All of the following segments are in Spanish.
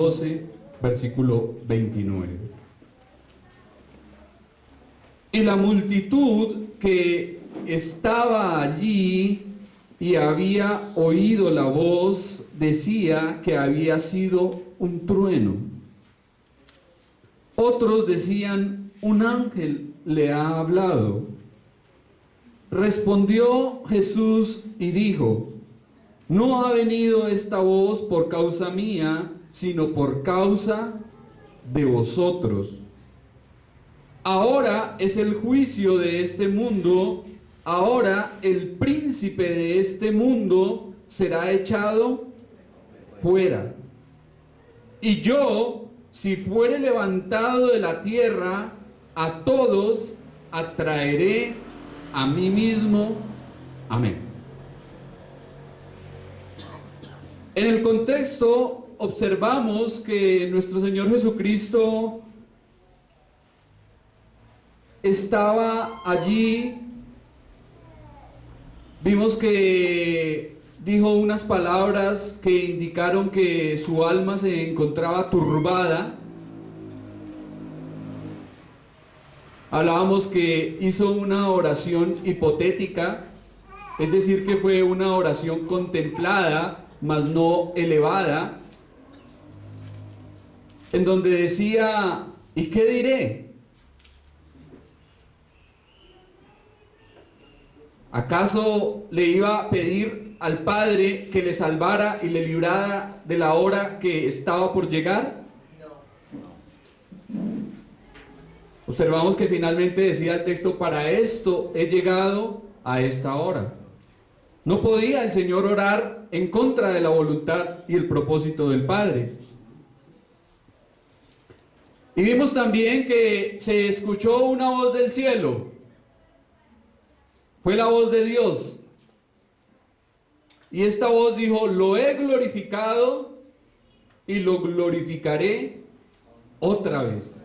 12, versículo 29. Y la multitud que estaba allí y había oído la voz decía que había sido un trueno. Otros decían, un ángel le ha hablado. Respondió Jesús y dijo, no ha venido esta voz por causa mía, sino por causa de vosotros. Ahora es el juicio de este mundo, ahora el príncipe de este mundo será echado fuera. Y yo, si fuere levantado de la tierra, a todos atraeré a mí mismo. Amén. En el contexto observamos que nuestro Señor Jesucristo estaba allí. Vimos que dijo unas palabras que indicaron que su alma se encontraba turbada. Hablábamos que hizo una oración hipotética, es decir, que fue una oración contemplada, mas no elevada, en donde decía, ¿y qué diré? ¿Acaso le iba a pedir al Padre que le salvara y le librara de la hora que estaba por llegar? Observamos que finalmente decía el texto, para esto he llegado a esta hora. No podía el Señor orar en contra de la voluntad y el propósito del Padre. Y vimos también que se escuchó una voz del cielo. Fue la voz de Dios. Y esta voz dijo, lo he glorificado y lo glorificaré otra vez.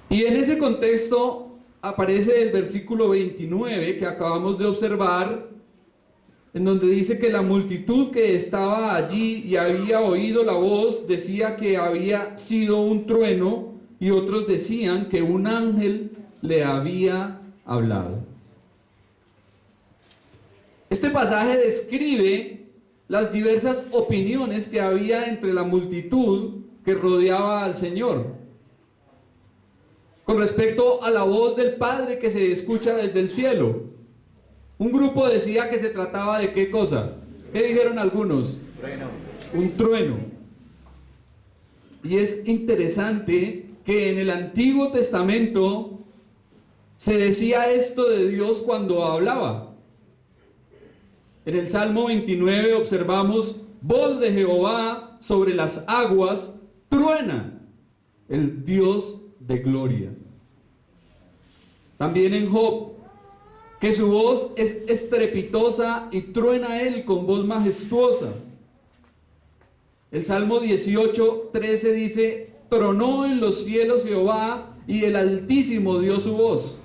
Y en ese contexto aparece el versículo 29 que acabamos de observar, en donde dice que la multitud que estaba allí y había oído la voz decía que había sido un trueno, y otros decían que un ángel le había hablado. Este pasaje describe las diversas opiniones que había entre la multitud que rodeaba al Señor con respecto a la voz del Padre que se escucha desde el cielo. Un grupo decía que se trataba de ¿qué cosa? ¿Qué dijeron algunos? Trueno. Un trueno. Y es interesante que en el Antiguo Testamento se decía esto de Dios cuando hablaba. En el Salmo 29 observamos, voz de Jehová sobre las aguas, truena el Dios de gloria. También en Job, que su voz es estrepitosa y truena él con voz majestuosa. El Salmo 18:13 dice, tronó en los cielos Jehová y el Altísimo dio su voz.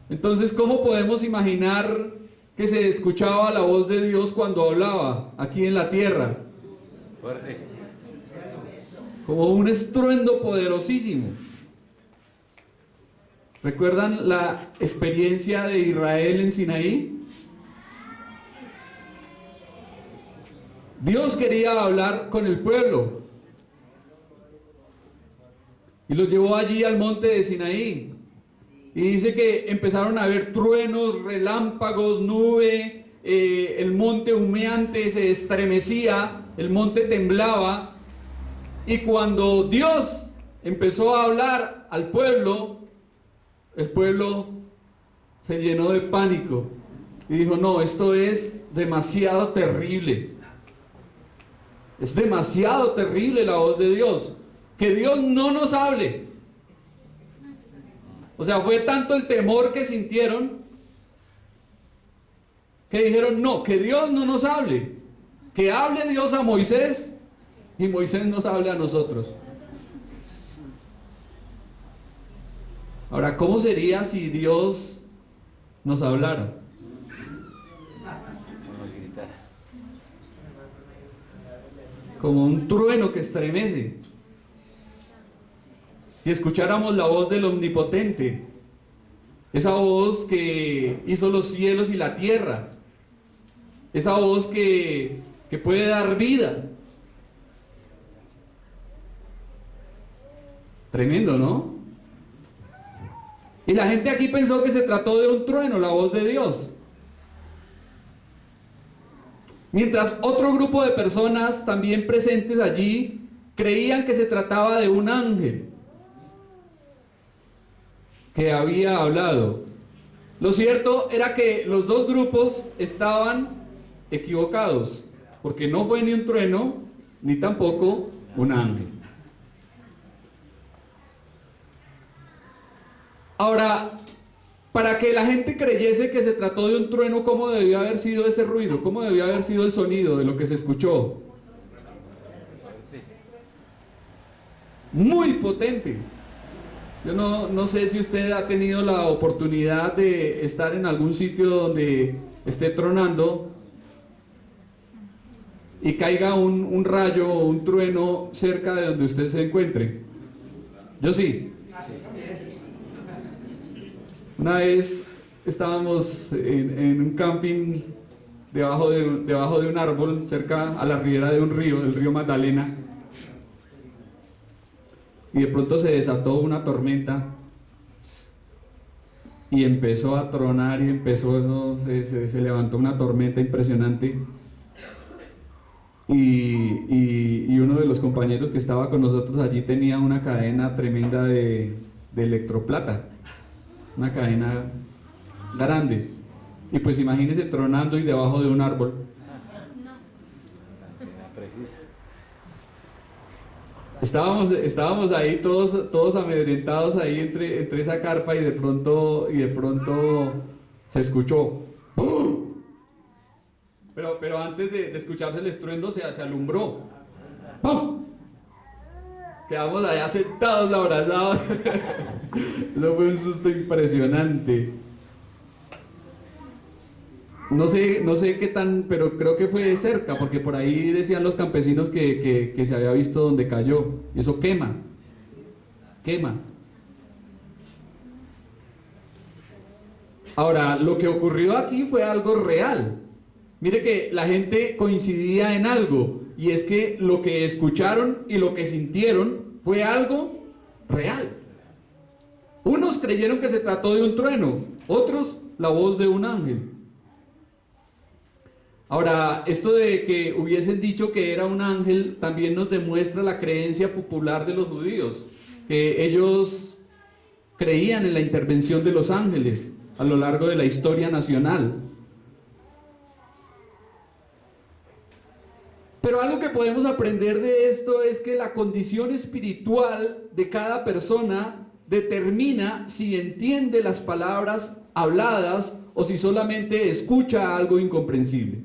Entonces, ¿cómo podemos imaginar que se escuchaba la voz de Dios cuando hablaba aquí en la tierra? Fuerte. Como un estruendo poderosísimo. ¿Recuerdan la experiencia de Israel en Sinaí? Dios quería hablar con el pueblo y los llevó allí al monte de Sinaí. Y dice que empezaron a haber truenos, relámpagos, nube, el monte humeante se estremecía, el monte temblaba. Y cuando Dios empezó a hablar al pueblo, el pueblo se llenó de pánico y dijo, no, esto es demasiado terrible. Es demasiado terrible la voz de Dios. Que Dios no nos hable. O sea, fue tanto el temor que sintieron que dijeron, no, que Dios no nos hable. Que hable Dios a Moisés y Moisés nos hable a nosotros. Ahora, ¿cómo sería si Dios nos hablara? Vamos a gritar. como un trueno que estremece. Si escucháramos la voz del Omnipotente, esa voz que hizo los cielos y la tierra, esa voz que puede dar vida. Tremendo, ¿no? Y la gente aquí pensó que se trató de un trueno, la voz de Dios. Mientras otro grupo de personas también presentes allí creían que se trataba de un ángel que había hablado. Lo cierto era que los dos grupos estaban equivocados, porque no fue ni un trueno, ni tampoco un ángel. Ahora, para que la gente creyese que se trató de un trueno, ¿cómo debió haber sido ese ruido? ¿Cómo debió haber sido el sonido de lo que se escuchó? Muy potente. Yo no sé si usted ha tenido la oportunidad de estar en algún sitio donde esté tronando y caiga un rayo o un trueno cerca de donde usted se encuentre. Yo sí. Una vez estábamos en un camping debajo de un árbol cerca a la ribera de un río, el río Magdalena, y de pronto se desató una tormenta y empezó a tronar y se levantó una tormenta impresionante, y uno de los compañeros que estaba con nosotros allí tenía una cadena tremenda de electroplata, una cadena grande, y pues imagínese tronando y debajo de un árbol. Estábamos ahí todos amedrentados ahí entre esa carpa, y de pronto se escuchó ¡pum! Pero antes de escucharse el estruendo se alumbró. ¡Pum! Quedamos allá sentados, abrazados. Eso fue un susto impresionante. No sé qué tan, pero creo que fue cerca, porque por ahí decían los campesinos que se había visto donde cayó. Y eso quema. Ahora, lo que ocurrió aquí fue algo real. Mire que la gente coincidía en algo, y es que lo que escucharon y lo que sintieron fue algo real. Unos creyeron que se trató de un trueno, otros la voz de un ángel. Ahora, esto de que hubiesen dicho que era un ángel también nos demuestra la creencia popular de los judíos, que ellos creían en la intervención de los ángeles a lo largo de la historia nacional. Pero algo que podemos aprender de esto es que la condición espiritual de cada persona determina si entiende las palabras habladas o si solamente escucha algo incomprensible.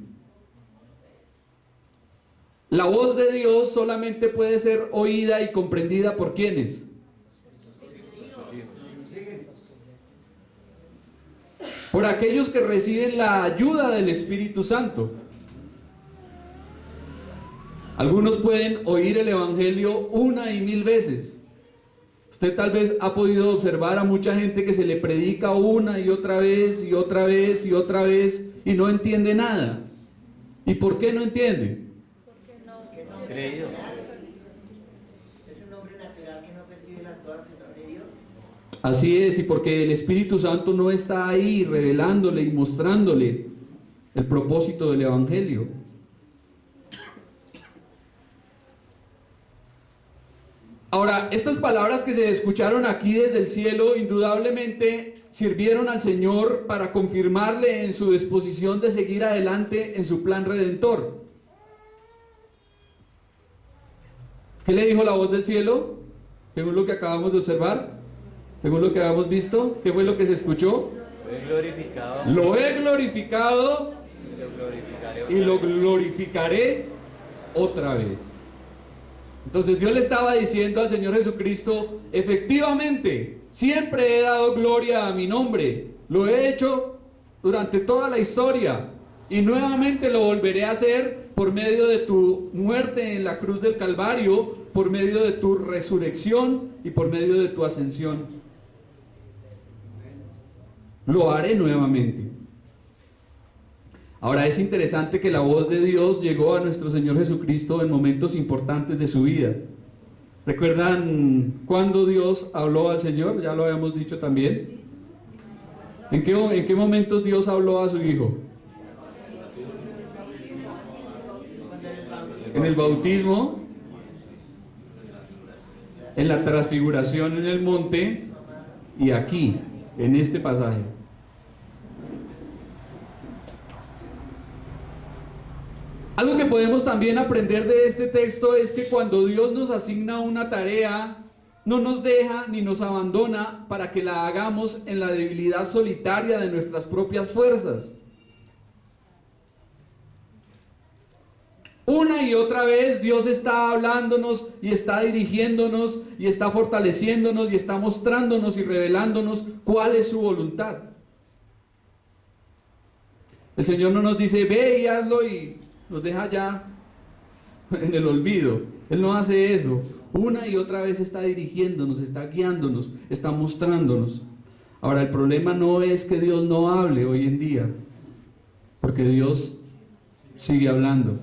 La voz de Dios solamente puede ser oída y comprendida por ¿quiénes? Por aquellos que reciben la ayuda del Espíritu Santo. Algunos pueden oír el Evangelio 1 y 1000 veces. Usted tal vez ha podido observar a mucha gente que se le predica una y otra vez y otra vez y otra vez y no entiende nada. ¿Y por qué no entiende? Creído. Es un hombre natural que no percibe las cosas que son de Dios. Así es, y porque el Espíritu Santo no está ahí revelándole y mostrándole el propósito del Evangelio. Ahora, estas palabras que se escucharon aquí desde el cielo indudablemente sirvieron al Señor para confirmarle en su disposición de seguir adelante en su plan redentor. ¿Qué le dijo la voz del cielo? Según lo que acabamos de observar, según lo que habíamos visto, ¿qué fue lo que se escuchó? Lo he glorificado. Y lo glorificaré otra vez. Entonces Dios le estaba diciendo al Señor Jesucristo: efectivamente, siempre he dado gloria a mi nombre, lo he hecho durante toda la historia, y nuevamente lo volveré a hacer por medio de tu muerte en la cruz del Calvario, por medio de tu resurrección y por medio de tu ascensión. Lo haré nuevamente. Ahora es interesante que la voz de Dios llegó a nuestro Señor Jesucristo en momentos importantes de su vida. ¿Recuerdan cuándo Dios habló al Señor? Ya lo habíamos dicho también. ¿En qué momentos Dios habló a su Hijo? En el bautismo, en la transfiguración en el monte y aquí, en este pasaje. Algo que podemos también aprender de este texto es que cuando Dios nos asigna una tarea, no nos deja ni nos abandona para que la hagamos en la debilidad solitaria de nuestras propias fuerzas. Una y otra vez Dios está hablándonos y está dirigiéndonos y está fortaleciéndonos y está mostrándonos y revelándonos cuál es su voluntad. El Señor no nos dice, ve y hazlo y nos deja ya en el olvido. Él no hace eso. Una y otra vez está dirigiéndonos, está guiándonos, está mostrándonos. Ahora, el problema no es que Dios no hable hoy en día, porque Dios sigue hablando.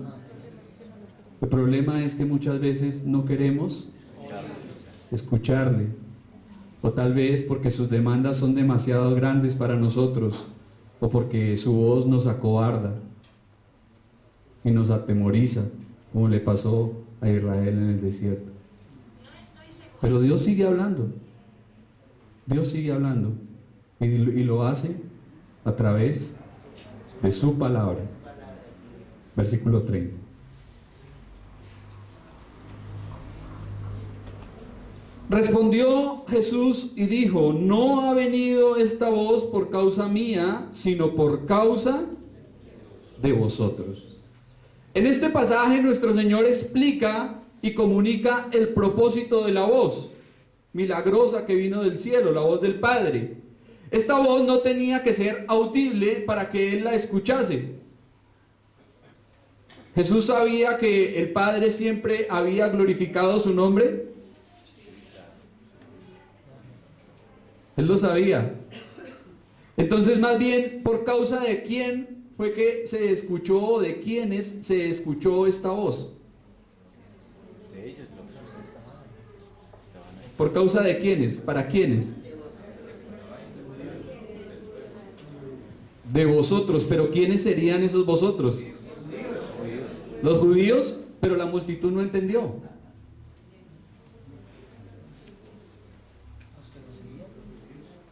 El problema es que muchas veces no queremos escucharle, o tal vez porque sus demandas son demasiado grandes para nosotros, o porque su voz nos acobarda y nos atemoriza, como le pasó a Israel en el desierto. Pero Dios sigue hablando, Dios sigue hablando, y lo hace a través de su palabra. Versículo 30. Respondió Jesús y dijo, no ha venido esta voz por causa mía, sino por causa de vosotros. En este pasaje nuestro Señor explica y comunica el propósito de la voz milagrosa que vino del cielo, la voz del Padre. Esta voz no tenía que ser audible para que Él la escuchase. Jesús sabía que el Padre siempre había glorificado su nombre. Él lo sabía. Entonces, más bien, ¿por causa de quién fue que se escuchó, o de quiénes se escuchó esta voz? ¿Por causa de quiénes? ¿Para quiénes? De vosotros. ¿Pero quiénes serían esos vosotros? Los judíos, pero la multitud no entendió.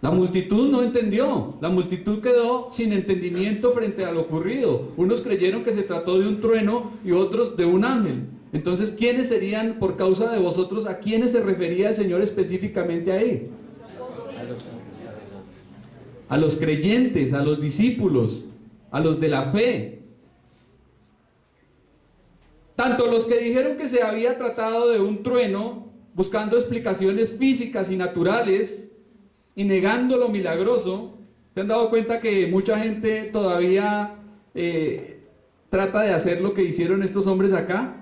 La multitud no entendió, la multitud quedó sin entendimiento frente a lo ocurrido. Unos creyeron que se trató de un trueno y otros de un ángel. Entonces, ¿quiénes serían por causa de vosotros? ¿A quiénes se refería el Señor específicamente ahí? A los creyentes, a los discípulos, a los de la fe. Tanto los que dijeron que se había tratado de un trueno, buscando explicaciones físicas y naturales, y negando lo milagroso. ¿Se han dado cuenta que mucha gente todavía trata de hacer lo que hicieron estos hombres acá?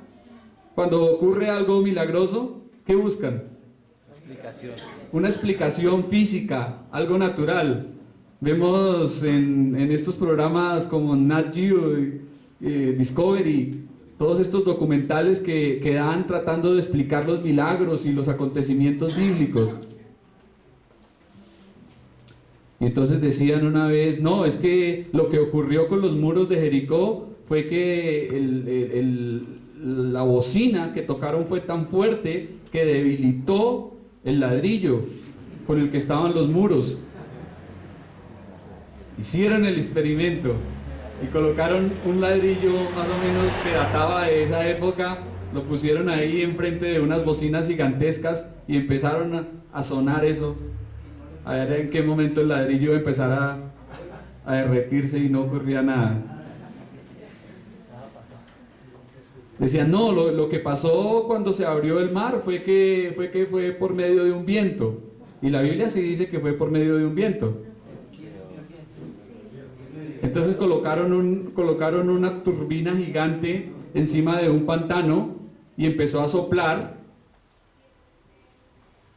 Cuando ocurre algo milagroso, ¿qué buscan? Una explicación física, algo natural. Vemos en estos programas como Nat Geo, Discovery, todos estos documentales que dan tratando de explicar los milagros y los acontecimientos bíblicos. Y entonces decían una vez, no, es que lo que ocurrió con los muros de Jericó fue que la bocina que tocaron fue tan fuerte que debilitó el ladrillo con el que estaban los muros. Hicieron el experimento y colocaron un ladrillo más o menos que databa de esa época, lo pusieron ahí enfrente de unas bocinas gigantescas y empezaron a sonar eso. A ver en qué momento el ladrillo iba a empezar a derretirse y no ocurría nada. Decían, no, lo que pasó cuando se abrió el mar fue por medio de un viento. Y la Biblia sí dice que fue por medio de un viento. Entonces colocaron una turbina gigante encima de un pantano y empezó a soplar.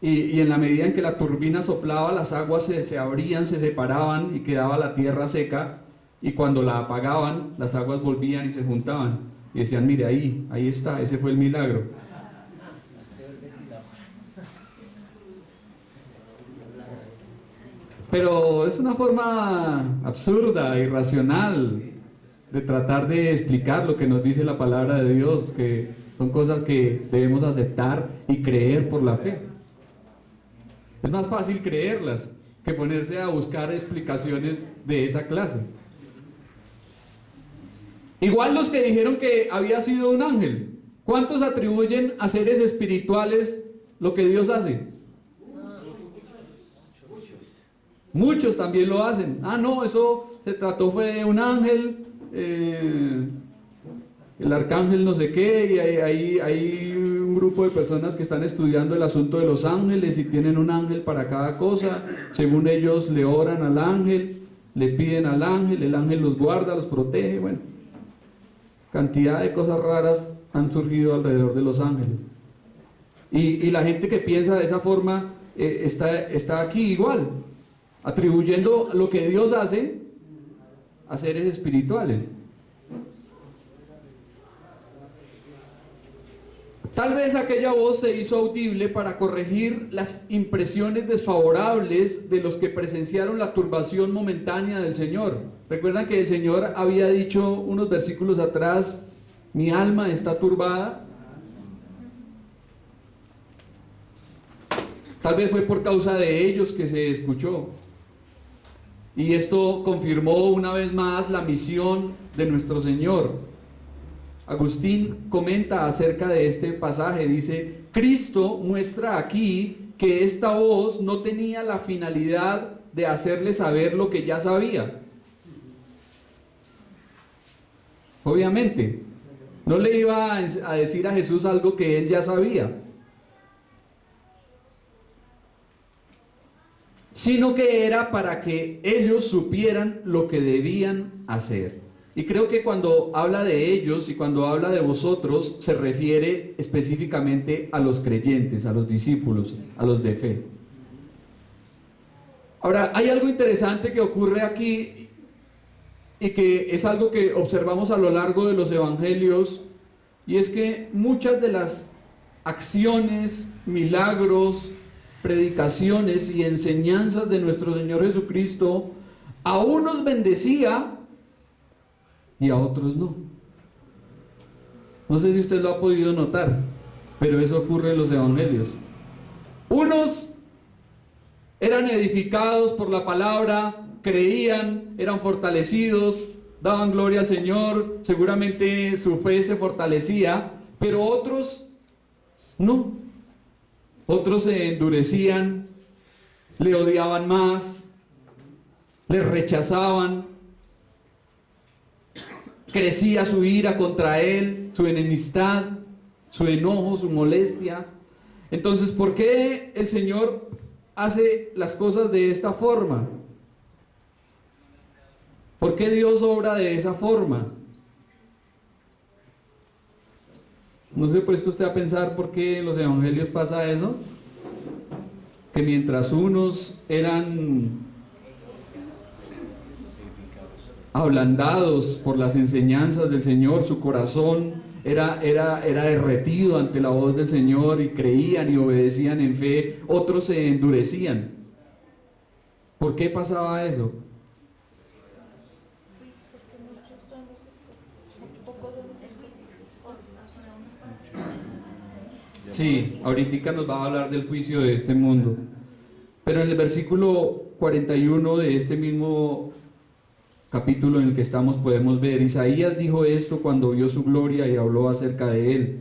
Y en la medida en que la turbina soplaba, las aguas se abrían, se separaban y quedaba la tierra seca. Y cuando la apagaban, las aguas volvían y se juntaban. Y decían, mire, ahí está, ese fue el milagro. Pero es una forma absurda, irracional, de tratar de explicar lo que nos dice la palabra de Dios, que son cosas que debemos aceptar y creer por la fe. Es más fácil creerlas que ponerse a buscar explicaciones de esa clase. Igual los que dijeron que había sido un ángel, ¿cuántos atribuyen a seres espirituales lo que Dios hace? Muchos también lo hacen. Ah, no, eso se trató fue de un ángel, el arcángel no sé qué, y hay un grupo de personas que están estudiando el asunto de los ángeles y tienen un ángel para cada cosa. Según ellos le oran al ángel, le piden al ángel, el ángel los guarda, los protege. Bueno, cantidad de cosas raras han surgido alrededor de los ángeles. Y la gente que piensa de esa forma está aquí igual, atribuyendo lo que Dios hace a seres espirituales. Tal vez aquella voz se hizo audible para corregir las impresiones desfavorables de los que presenciaron la turbación momentánea del Señor. Recuerdan que el Señor había dicho unos versículos atrás, mi alma está turbada. Tal vez fue por causa de ellos que se escuchó. Y esto confirmó una vez más la misión de nuestro Señor. Agustín comenta acerca de este pasaje, dice, Cristo muestra aquí que esta voz no tenía la finalidad de hacerle saber lo que ya sabía. Obviamente, no le iba a decir a Jesús algo que él ya sabía, sino que era para que ellos supieran lo que debían hacer. Y creo que cuando habla de ellos y cuando habla de vosotros, se refiere específicamente a los creyentes, a los discípulos, a los de fe. Ahora, hay algo interesante que ocurre aquí y que es algo que observamos a lo largo de los evangelios, y es que muchas de las acciones, milagros, predicaciones y enseñanzas de nuestro Señor Jesucristo, a unos bendecía y a otros no. No sé si usted lo ha podido notar, pero eso ocurre en los evangelios. Unos eran edificados por la palabra, creían, eran fortalecidos, daban gloria al Señor, seguramente su fe se fortalecía, pero otros no. Otros se endurecían, le odiaban más, le rechazaban, crecía su ira contra él, su enemistad, su enojo, su molestia. Entonces, ¿por qué el Señor hace las cosas de esta forma? ¿Por qué Dios obra de esa forma? ¿No se ha puesto usted a pensar por qué en los evangelios pasa eso? Que mientras unos eran ablandados por las enseñanzas del Señor, su corazón era derretido ante la voz del Señor y creían y obedecían en fe, otros se endurecían. ¿Por qué pasaba eso? Sí, ahorita nos va a hablar del juicio de este mundo. Pero en el versículo 41 de este mismo capítulo en el que estamos podemos ver, Isaías dijo esto cuando vio su gloria y habló acerca de él.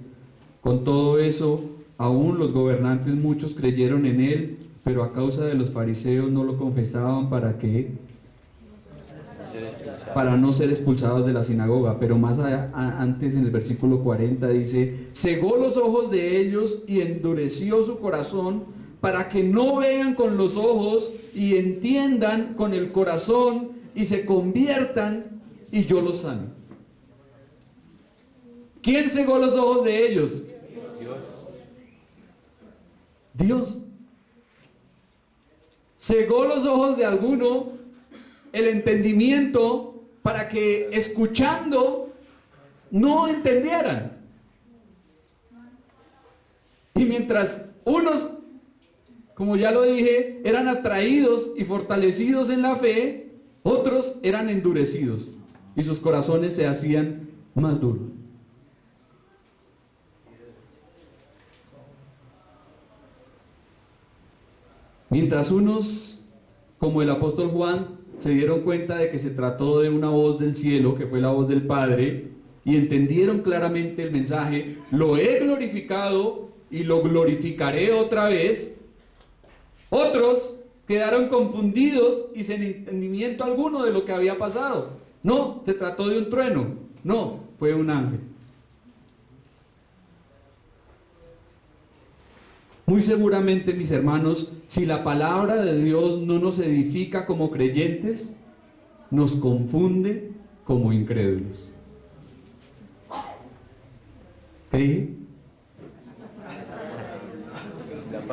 Con todo eso, aún los gobernantes muchos creyeron en él, pero a causa de los fariseos no lo confesaban para no ser expulsados de la sinagoga. Pero más antes en el versículo 40 dice, cegó los ojos de ellos y endureció su corazón para que no vean con los ojos y entiendan con el corazón y se conviertan y yo los sane. ¿Quién cegó los ojos de ellos? Dios. Cegó los ojos de alguno, el entendimiento, para que escuchando no entendieran. Y mientras unos, como ya lo dije, eran atraídos y fortalecidos en la fe, otros eran endurecidos y sus corazones se hacían más duros. Mientras unos, como el apóstol Juan, se dieron cuenta de que se trató de una voz del cielo, que fue la voz del Padre, y entendieron claramente el mensaje, lo he glorificado y lo glorificaré otra vez. Otros quedaron confundidos y sin entendimiento alguno de lo que había pasado. No, se trató de un trueno. No, fue un ángel. Muy seguramente, mis hermanos, si la palabra de Dios no nos edifica como creyentes, nos confunde como incrédulos. ¿Qué dije?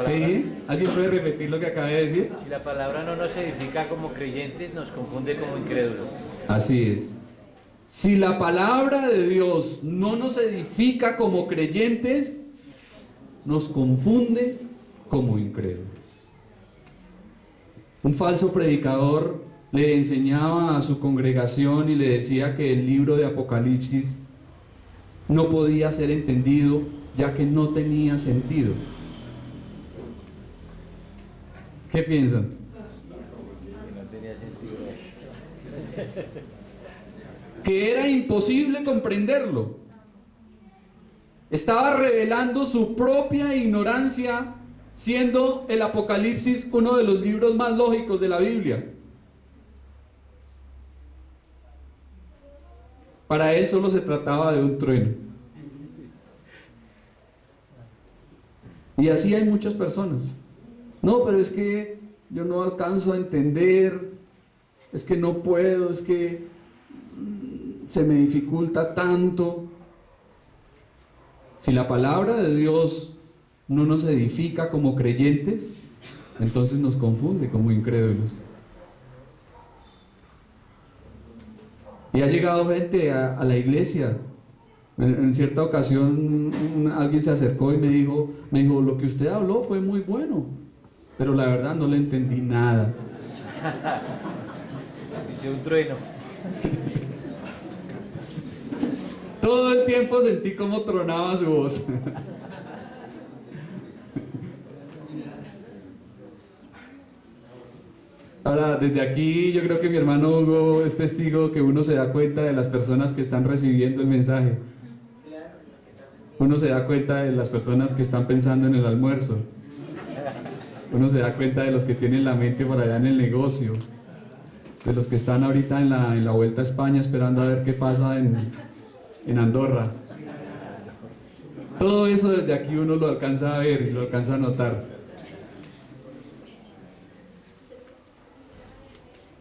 ¿Qué dije? ¿Alguien puede repetir lo que acabé de decir? Si la palabra no nos edifica como creyentes, nos confunde como incrédulos. Así es. Si la palabra de Dios no nos edifica como creyentes, nos confunde como incrédulos. Un falso predicador le enseñaba a su congregación y le decía que el libro de Apocalipsis no podía ser entendido ya que no tenía sentido. ¿Qué piensan? No tenía sentido. Que era imposible comprenderlo. Estaba revelando su propia ignorancia, siendo el Apocalipsis uno de los libros más lógicos de la Biblia. Para él solo se trataba de un trueno. Y así hay muchas personas. No, pero es que yo no alcanzo a entender, es que no puedo, es que se me dificulta tanto. Si la palabra de Dios no nos edifica como creyentes, entonces nos confunde como incrédulos. Y ha llegado gente a la iglesia. En cierta ocasión alguien se acercó y me dijo, lo que usted habló fue muy bueno, pero la verdad no le entendí nada. Dice un trueno. Todo el tiempo sentí cómo tronaba su voz. Ahora, desde aquí yo creo que mi hermano Hugo es testigo que uno se da cuenta de las personas que están recibiendo el mensaje. Uno se da cuenta de las personas que están pensando en el almuerzo. Uno se da cuenta de los que tienen la mente por allá en el negocio. De los que están ahorita en la vuelta a España esperando a ver qué pasa en Andorra. Todo eso desde aquí uno lo alcanza a ver y lo alcanza a notar.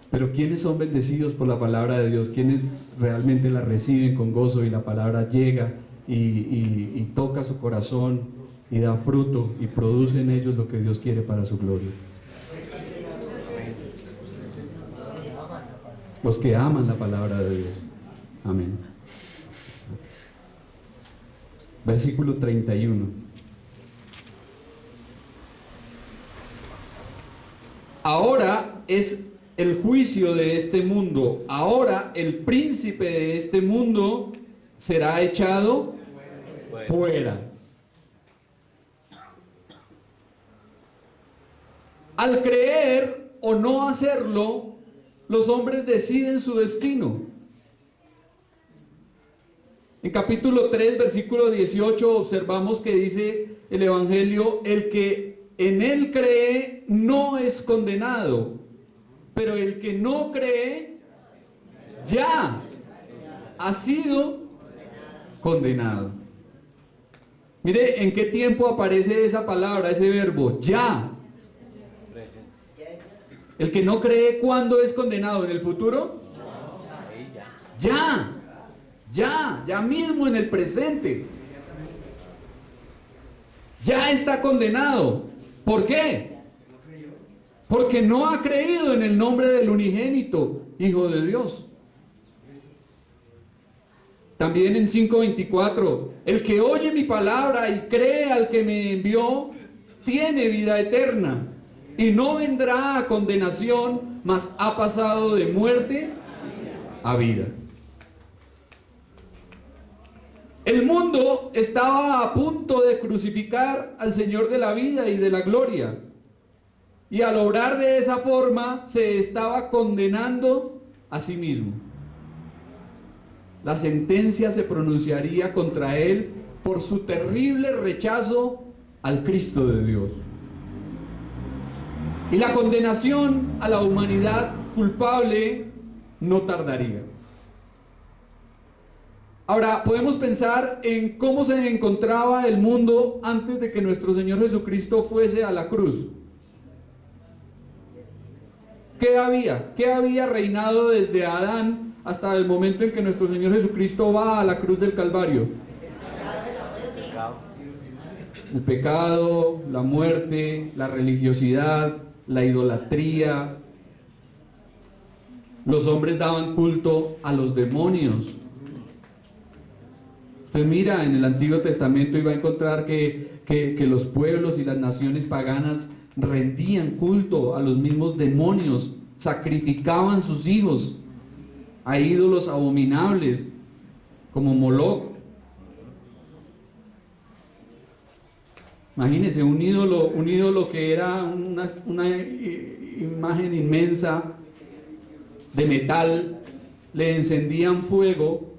Pero ¿quiénes son bendecidos por la palabra de Dios? ¿Quiénes realmente la reciben con gozo y la palabra llega y toca su corazón y da fruto y produce en ellos lo que Dios quiere para su gloria? Los que aman la palabra de Dios. Amén. Versículo 31. Ahora es el juicio de este mundo. Ahora el príncipe de este mundo será echado fuera. Al creer o no hacerlo, los hombres deciden su destino. En capítulo 3, versículo 18, observamos que dice el Evangelio, el que en él cree no es condenado, pero el que no cree ya ha sido condenado. Mire, ¿en qué tiempo aparece esa palabra, ese verbo? Ya. El que no cree, ¿cuándo es condenado? ¿En el futuro? Ahí ya. Ya mismo en el presente. Ya está condenado. ¿Por qué? Porque no ha creído en el nombre del unigénito Hijo de Dios. También en 5:24, el que oye mi palabra y cree al que me envió, tiene vida eterna y no vendrá a condenación, mas ha pasado de muerte a vida. El mundo estaba a punto de crucificar al Señor de la vida y de la gloria. Y al obrar de esa forma se estaba condenando a sí mismo. La sentencia se pronunciaría contra él por su terrible rechazo al Cristo de Dios. Y la condenación a la humanidad culpable no tardaría. Ahora, podemos pensar en cómo se encontraba el mundo antes de que nuestro Señor Jesucristo fuese a la cruz. ¿Qué había? ¿Qué había reinado desde Adán hasta el momento en que nuestro Señor Jesucristo va a la cruz del Calvario? El pecado, la muerte, la religiosidad, la idolatría. Los hombres daban culto a los demonios. Usted mira en el Antiguo Testamento y va a encontrar que los pueblos y las naciones paganas rendían culto a los mismos demonios, sacrificaban sus hijos a ídolos abominables como Moloc. Imagínense un ídolo que era una imagen inmensa de metal, le encendían fuego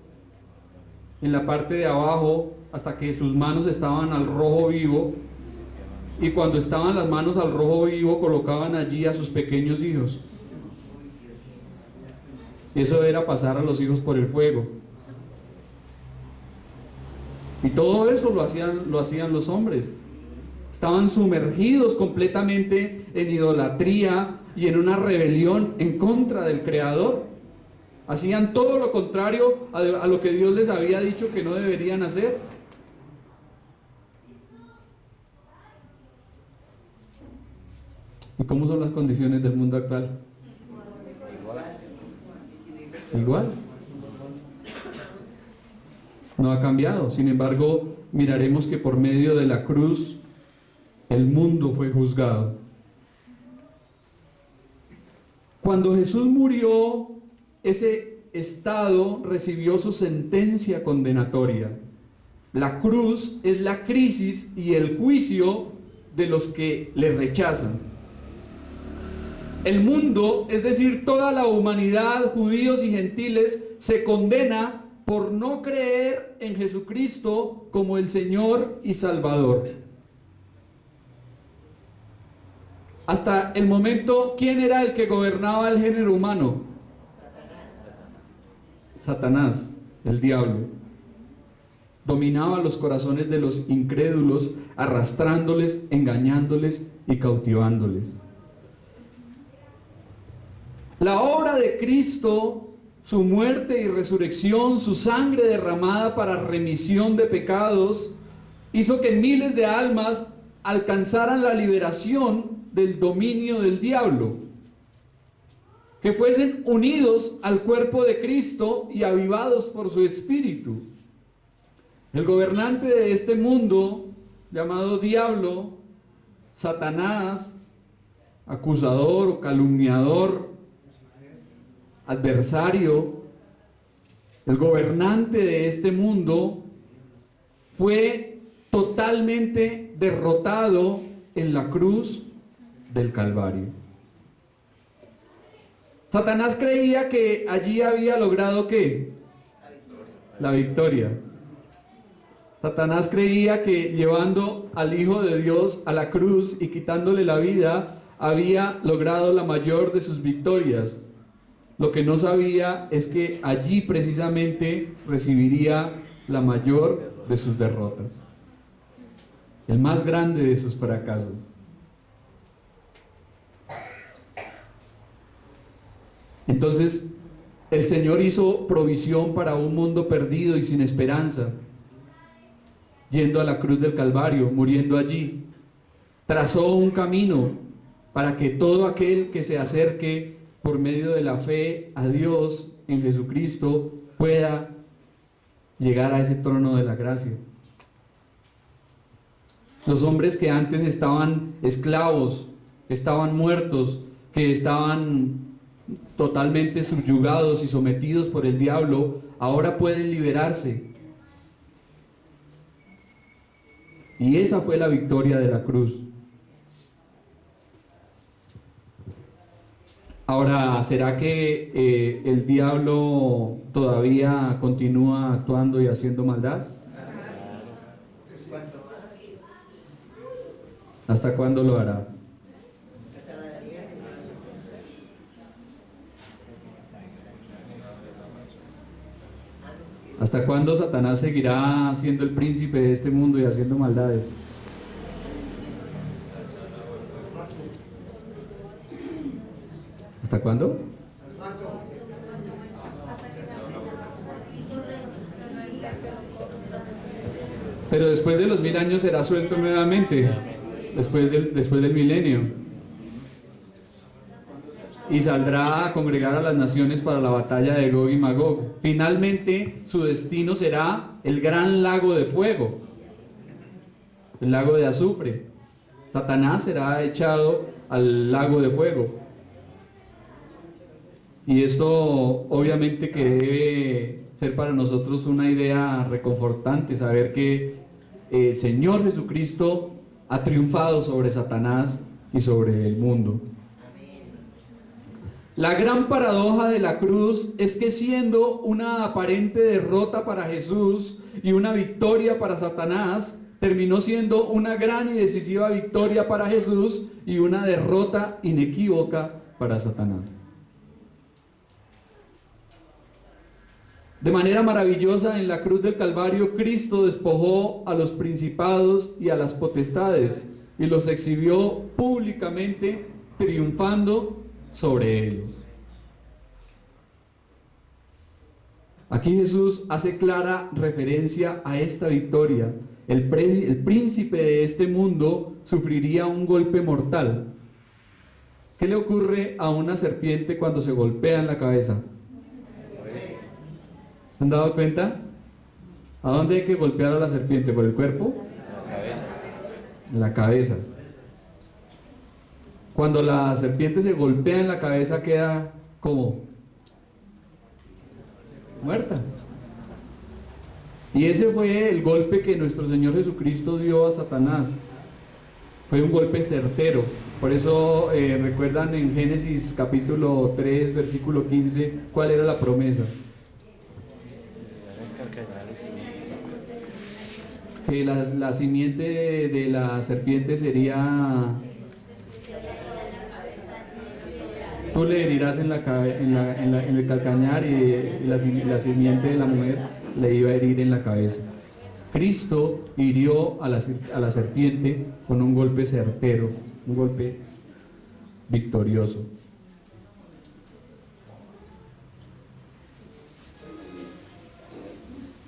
en la parte de abajo hasta que sus manos estaban al rojo vivo, y cuando estaban las manos al rojo vivo colocaban allí a sus pequeños hijos. Eso era pasar a los hijos por el fuego. Y todo eso lo hacían los hombres. Estaban sumergidos completamente en idolatría y en una rebelión en contra del Creador. Hacían todo lo contrario a lo que Dios les había dicho que no deberían hacer. ¿Y cómo son las condiciones del mundo actual? Igual. No ha cambiado. Sin embargo, miraremos que por medio de la cruz el mundo fue juzgado. Cuando Jesús murió, ese estado recibió su sentencia condenatoria. La cruz es la crisis y el juicio de los que le rechazan. El mundo, es decir, toda la humanidad, judíos y gentiles, se condena por no creer en Jesucristo como el Señor y Salvador. Hasta el momento, ¿quién era el que gobernaba el género humano? Satanás, el diablo. Dominaba los corazones de los incrédulos, arrastrándoles, engañándoles y cautivándoles. La obra de Cristo, su muerte y resurrección, su sangre derramada para remisión de pecados, hizo que miles de almas alcanzaran la liberación del dominio del diablo, que fuesen unidos al cuerpo de Cristo y avivados por su espíritu. El gobernante de este mundo, llamado diablo, Satanás, acusador o calumniador, adversario, el gobernante de este mundo, fue totalmente derrotado en la cruz del Calvario. Satanás creía que allí había logrado ¿qué? La victoria. Satanás creía que llevando al Hijo de Dios a la cruz y quitándole la vida, había logrado la mayor de sus victorias. Lo que no sabía es que allí precisamente recibiría la mayor de sus derrotas, el más grande de sus fracasos. Entonces, el Señor hizo provisión para un mundo perdido y sin esperanza, yendo a la cruz del Calvario, muriendo allí. Trazó un camino para que todo aquel que se acerque por medio de la fe a Dios en Jesucristo pueda llegar a ese trono de la gracia. Los hombres que antes estaban esclavos, estaban muertos, que estaban totalmente subyugados y sometidos por el diablo, ahora pueden liberarse. Y esa fue la victoria de la cruz. Ahora, ¿será que el diablo todavía continúa actuando y haciendo maldad? ¿Hasta cuándo lo hará? ¿Hasta cuándo Satanás seguirá siendo el príncipe de este mundo y haciendo maldades? ¿Hasta cuándo? Pero después de los 1000 años será suelto nuevamente, después del milenio. Y saldrá a congregar a las naciones para la batalla de Gog y Magog. Finalmente su destino será el gran lago de fuego, el lago de azufre. Satanás será echado al lago de fuego. Y esto obviamente que debe ser para nosotros una idea reconfortante, saber que el Señor Jesucristo ha triunfado sobre Satanás y sobre el mundo. La gran paradoja de la cruz es que, siendo una aparente derrota para Jesús y una victoria para Satanás, terminó siendo una gran y decisiva victoria para Jesús y una derrota inequívoca para Satanás. De manera maravillosa, en la cruz del Calvario, Cristo despojó a los principados y a las potestades y los exhibió públicamente, triunfando sobre ellos. Aquí Jesús hace clara referencia a esta victoria. El príncipe de este mundo sufriría un golpe mortal. ¿Qué le ocurre a una serpiente cuando se golpea en la cabeza? ¿Han dado cuenta? ¿A dónde hay que golpear a la serpiente? ¿Por el cuerpo? En la cabeza. Cuando la serpiente se golpea en la cabeza, queda como muerta. Y ese fue el golpe que nuestro Señor Jesucristo dio a Satanás. Fue un golpe certero. Por eso recuerdan en Génesis capítulo 3 versículo 15 cuál era la promesa. Que la simiente de la serpiente sería... Tú le herirás en el calcañar, y la simiente de la mujer le iba a herir en la cabeza. Cristo hirió a la serpiente con un golpe certero, un golpe victorioso.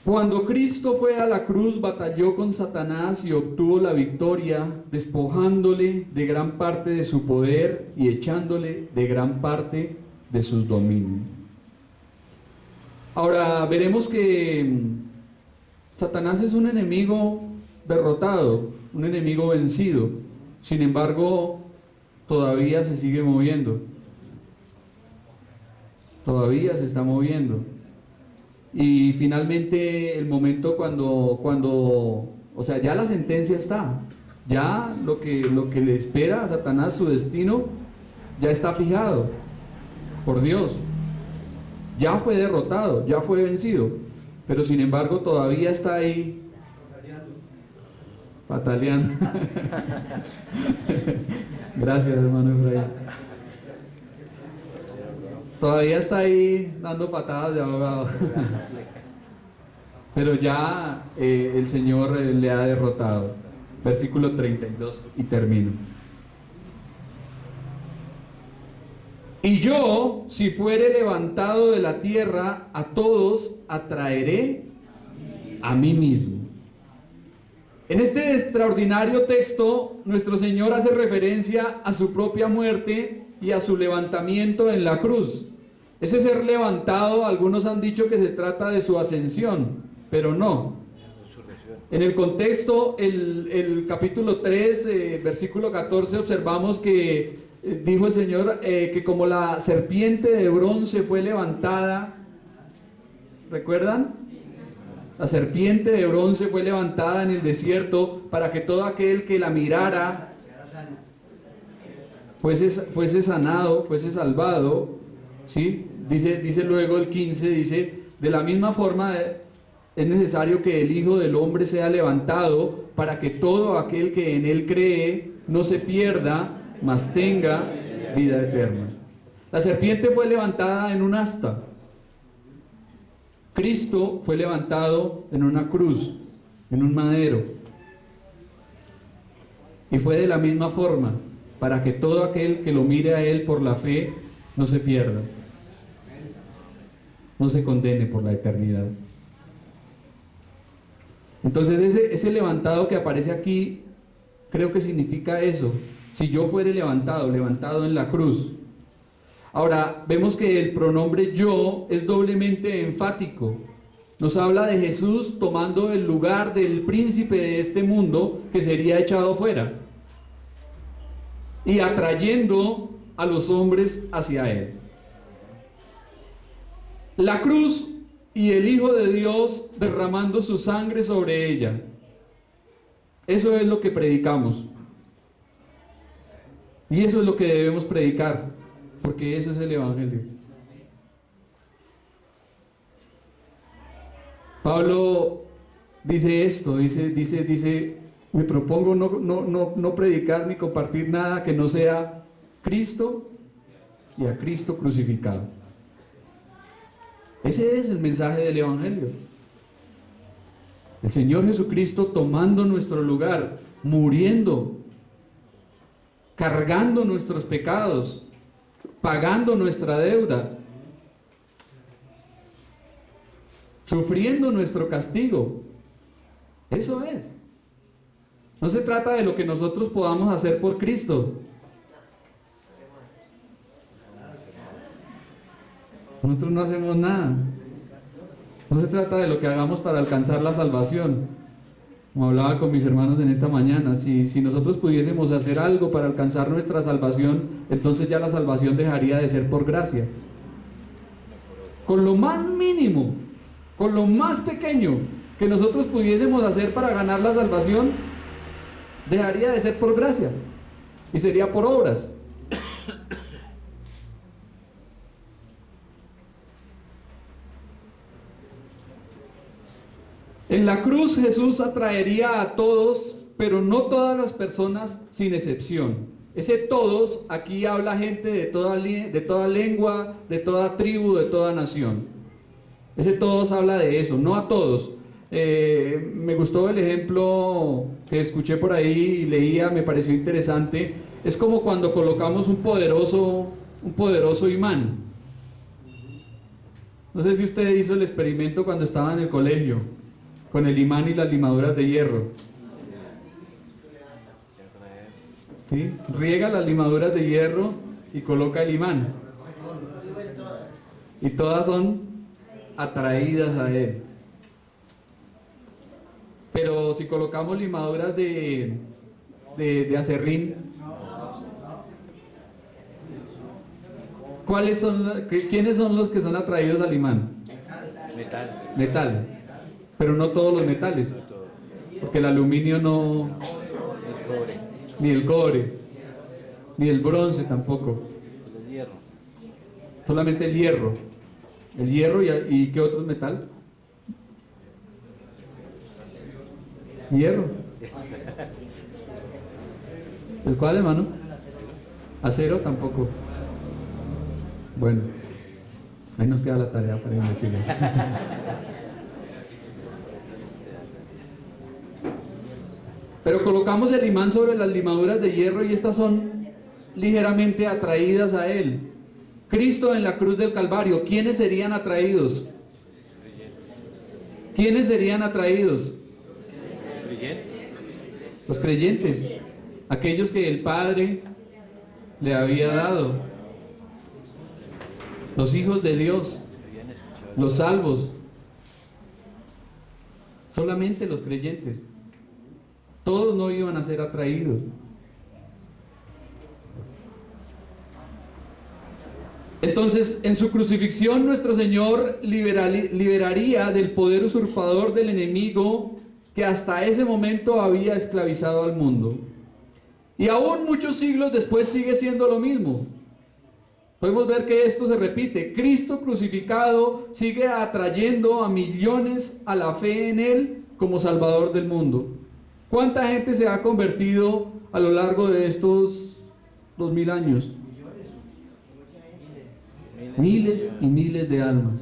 Cuando Cristo fue a la cruz, batalló con Satanás y obtuvo la victoria, despojándole de gran parte de su poder y echándole de gran parte de sus dominios. Ahora veremos que Satanás es un enemigo derrotado, un enemigo vencido. Sin embargo, todavía se sigue moviendo. Todavía se está moviendo. Y finalmente el momento cuando o sea, ya la sentencia está, ya lo que le espera a Satanás, su destino, ya está fijado por Dios. Ya fue derrotado, ya fue vencido, pero sin embargo todavía está ahí pataleando. Gracias, hermano Efraín. Todavía está ahí dando patadas de ahogado. Pero ya el Señor le ha derrotado. Versículo 32 y termino. Y yo, si fuere levantado de la tierra, a todos atraeré a mí mismo. En este extraordinario texto, nuestro Señor hace referencia a su propia muerte y a su levantamiento en la cruz. Ese ser levantado, algunos han dicho que se trata de su ascensión, pero no. En el contexto, el capítulo 3, versículo 14, observamos que dijo el Señor que como la serpiente de bronce fue levantada, ¿recuerdan? La serpiente de bronce fue levantada en el desierto para que todo aquel que la mirara fuese sanado, fuese salvado, ¿sí? Dice luego el 15, dice, de la misma forma es necesario que el Hijo del Hombre sea levantado para que todo aquel que en él cree no se pierda, mas tenga vida eterna. La serpiente fue levantada en un asta. Cristo fue levantado en una cruz, en un madero. Y fue de la misma forma, para que todo aquel que lo mire a Él por la fe no se pierda, no se condene por la eternidad. Entonces ese levantado que aparece aquí, creo que significa eso. Si yo fuere levantado en la cruz. Ahora, vemos que el pronombre yo es doblemente enfático. Nos habla de Jesús tomando el lugar del príncipe de este mundo que sería echado fuera y atrayendo a los hombres hacia Él. La cruz y el Hijo de Dios derramando su sangre sobre ella. Eso es lo que predicamos. Y eso es lo que debemos predicar, porque eso es el Evangelio. Pablo dice esto, dice, me propongo no predicar ni compartir nada que no sea Cristo y a Cristo crucificado. Ese es el mensaje del Evangelio. El Señor Jesucristo tomando nuestro lugar, muriendo, cargando nuestros pecados, pagando nuestra deuda, sufriendo nuestro castigo. Eso es. No se trata de lo que nosotros podamos hacer por Cristo. Nosotros no hacemos nada. No se trata de lo que hagamos para alcanzar la salvación. Como hablaba con mis hermanos en esta mañana, si nosotros pudiésemos hacer algo para alcanzar nuestra salvación, entonces ya la salvación dejaría de ser por gracia. Con lo más mínimo, con lo más pequeño que nosotros pudiésemos hacer para ganar la salvación, dejaría de ser por gracia y sería por obras. En la cruz Jesús atraería a todos, pero no todas las personas sin excepción. Ese todos aquí habla gente de toda lengua, de toda tribu, de toda nación. Ese todos habla de eso, no a todos. Me gustó el ejemplo que escuché por ahí y leía, me pareció interesante. Es como cuando colocamos un poderoso imán. No sé si usted hizo el experimento cuando estaba en el colegio con el imán y las limaduras de hierro. ¿Sí? Riega las limaduras de hierro y coloca el imán. Y todas son atraídas a él. Pero si colocamos limaduras de aserrín, ¿quiénes son los que son atraídos al imán? Metal. Pero no todos los metales, porque el aluminio no, ni el cobre, ni el bronce tampoco, solamente el hierro y ¿qué otro metal? Hierro. ¿El cuál, hermano? Acero tampoco. Bueno, ahí nos queda la tarea para investigar. Pero colocamos el imán sobre las limaduras de hierro y estas son ligeramente atraídas a él. Cristo en la cruz del Calvario, ¿quiénes serían atraídos? ¿Quiénes serían atraídos? ¿Creyentes? Los creyentes, aquellos que el Padre le había dado, los hijos de Dios, los salvos, solamente los creyentes. Todos no iban a ser atraídos. Entonces, en su crucifixión, nuestro Señor liberaría del poder usurpador del enemigo que hasta ese momento había esclavizado al mundo. Y aún muchos siglos después sigue siendo lo mismo. Podemos ver que esto se repite. Cristo crucificado sigue atrayendo a millones a la fe en Él como Salvador del mundo. ¿Cuánta gente se ha convertido a lo largo de estos 2000 años? Miles y miles de almas.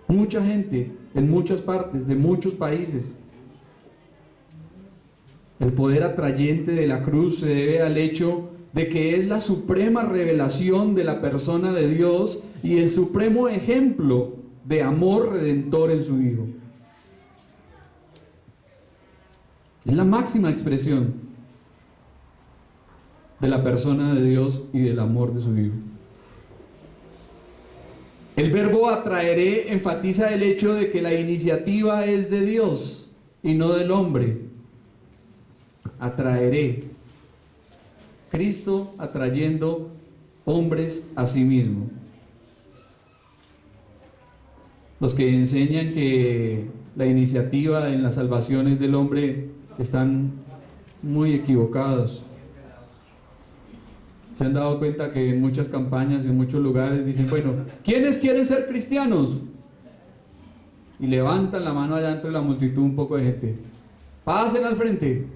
Mucha gente en muchas partes, de muchos países. El poder atrayente de la cruz se debe al hecho de que es la suprema revelación de la persona de Dios y el supremo ejemplo de amor redentor en su Hijo. Es la máxima expresión de la persona de Dios y del amor de su Hijo. El verbo atraeré enfatiza el hecho de que la iniciativa es de Dios y no del hombre. Atraeré. Cristo atrayendo hombres a sí mismo. Los que enseñan que la iniciativa en la salvación es del hombre están muy equivocados. Se han dado cuenta que en muchas campañas, en muchos lugares dicen, bueno, ¿quiénes quieren ser cristianos? Y levantan la mano allá entre la multitud un poco de gente. Pasen al frente.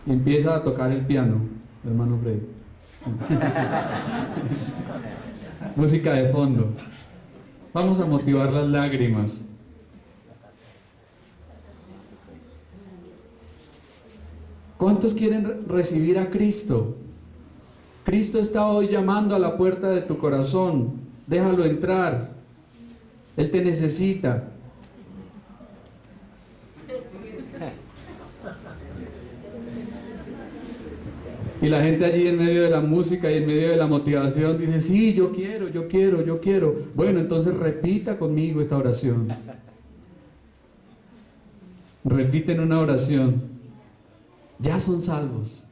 Y empieza a tocar el piano, hermano Freddy. Música de fondo. Vamos a motivar las lágrimas. ¿Cuántos quieren recibir a Cristo? Cristo está hoy llamando a la puerta de tu corazón. Déjalo entrar. Él te necesita. Y la gente allí en medio de la música y en medio de la motivación dice, sí, yo quiero, yo quiero, yo quiero. Bueno, entonces repita conmigo esta oración. Repiten una oración. Ya son salvos.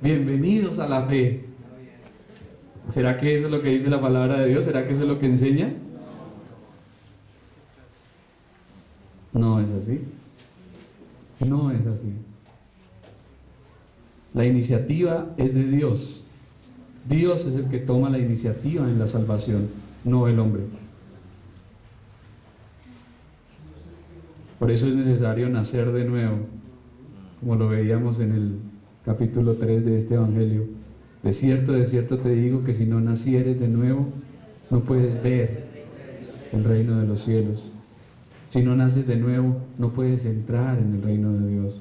Bienvenidos a la fe. ¿Será que eso es lo que dice la palabra de Dios? ¿Será que eso es lo que enseña? No es así. No es así. La iniciativa es de Dios. Dios es el que toma la iniciativa en la salvación, no el hombre. Por eso es necesario nacer de nuevo, como lo veíamos en el capítulo 3 de este Evangelio. De cierto te digo que si no nacieres de nuevo, no puedes ver el reino de los cielos. Si no naces de nuevo, no puedes entrar en el reino de Dios.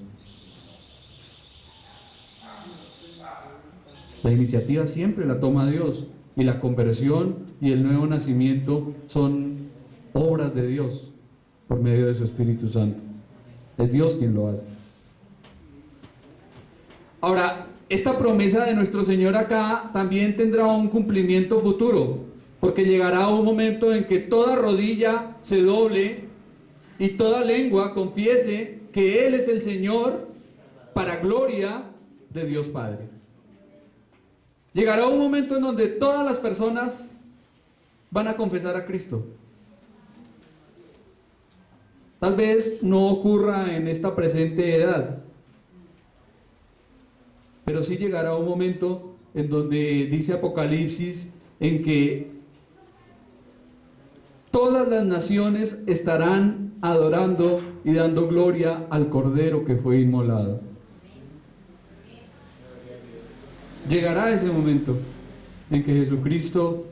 La iniciativa siempre la toma Dios, y la conversión y el nuevo nacimiento son obras de Dios por medio de su Espíritu Santo. Es Dios quien lo hace. Ahora, esta promesa de nuestro Señor acá también tendrá un cumplimiento futuro, porque llegará un momento en que toda rodilla se doble y toda lengua confiese que Él es el Señor, para gloria de Dios Padre. Llegará un momento en donde todas las personas van a confesar a Cristo. Tal vez no ocurra en esta presente edad, pero sí llegará un momento en donde dice Apocalipsis, en que todas las naciones estarán adorando y dando gloria al Cordero que fue inmolado. Llegará ese momento en que Jesucristo